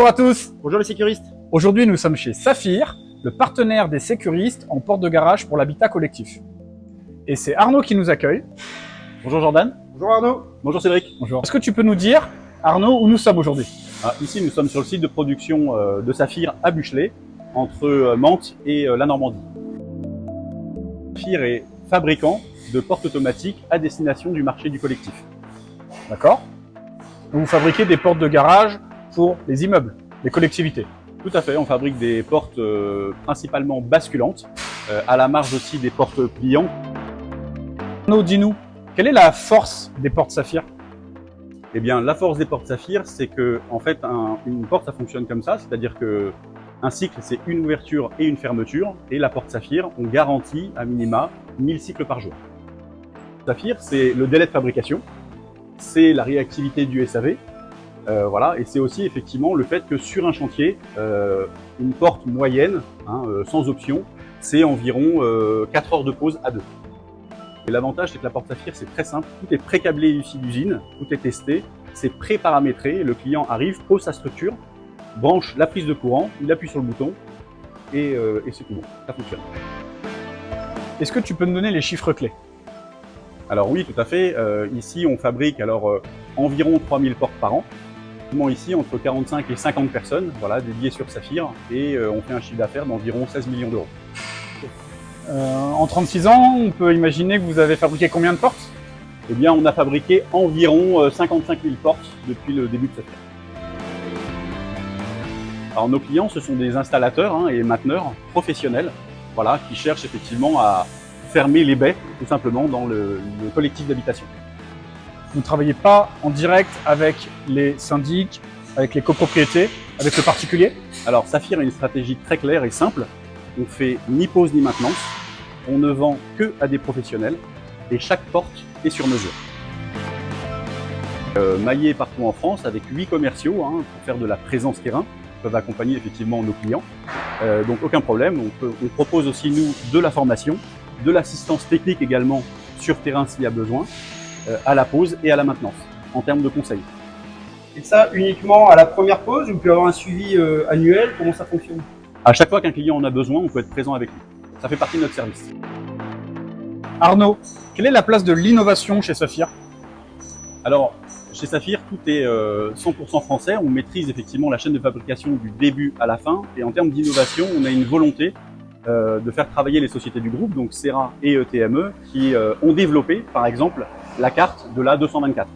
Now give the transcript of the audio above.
Bonjour à tous. Bonjour les sécuristes. Aujourd'hui, nous sommes chez Saphir, le partenaire des sécuristes en porte de garage pour l'habitat collectif. Et c'est Arnaud qui nous accueille. Bonjour Jordan. Bonjour Arnaud. Bonjour Cédric. Bonjour. Est-ce que tu peux nous dire, Arnaud, où nous sommes aujourd'hui? Ici, nous sommes sur le site de production de Saphir à Buchelay, entre Mantes et la Normandie. Saphir est fabricant de portes automatiques à destination du marché du collectif. D'accord. Vous fabriquez des portes de garage pour les immeubles, les collectivités. Tout à fait, on fabrique des portes principalement basculantes, à la marge aussi des portes pliantes. Arnaud, dis-nous, quelle est la force des portes Saphir? Eh bien, la force des portes Saphir, c'est que, en fait, une porte, ça fonctionne comme ça, c'est-à-dire que un cycle, c'est une ouverture et une fermeture, et la porte Saphir, on garantit à minima 1000 cycles par jour. Saphir, c'est le délai de fabrication, c'est la réactivité du SAV, voilà, et c'est aussi effectivement le fait que sur un chantier, une porte moyenne, sans option, c'est environ 4 heures de pause à 2. Et l'avantage, c'est que la porte Saphir, c'est très simple, tout est pré-câblé ici d'usine, tout est testé, c'est pré-paramétré, le client arrive, pose sa structure, branche la prise de courant, il appuie sur le bouton, et c'est tout bon, ça fonctionne. Est-ce que tu peux me donner les chiffres clés? Alors oui, tout à fait, ici on fabrique environ 3000 portes par an, ici entre 45 et 50 personnes, voilà, dédiées sur Saphir, et on fait un chiffre d'affaires d'environ 16 millions d'euros. En 36 ans, on peut imaginer que vous avez fabriqué combien de portes? Eh bien, on a fabriqué environ 55 000 portes depuis le début de Saphir. Alors, nos clients, ce sont des installateurs et mainteneurs professionnels, voilà, qui cherchent effectivement à fermer les baies, tout simplement, dans le collectif d'habitation. Vous ne travaillez pas en direct avec les syndics, avec les copropriétés, avec le particulier? Alors, Saphir a une stratégie très claire et simple. On fait ni pause ni maintenance, on ne vend que à des professionnels et chaque porte est sur mesure. Maillé partout en France avec 8 commerciaux pour faire de la présence terrain, qui peuvent accompagner effectivement nos clients. Donc aucun problème, on propose aussi nous de la formation, de l'assistance technique également sur terrain s'il y a besoin, à la pause et à la maintenance en termes de conseils. Et ça uniquement à la première pause ou il peut y avoir un suivi annuel? Comment ça fonctionne? À chaque fois qu'un client en a besoin, on peut être présent avec lui. Ça fait partie de notre service. Arnaud, quelle est la place de l'innovation chez Saphir? Alors, chez Saphir, tout est 100% français. On maîtrise effectivement la chaîne de fabrication du début à la fin. Et en termes d'innovation, on a une volonté de faire travailler les sociétés du groupe, donc Serra et TME, qui ont développé, par exemple, la carte de la 224.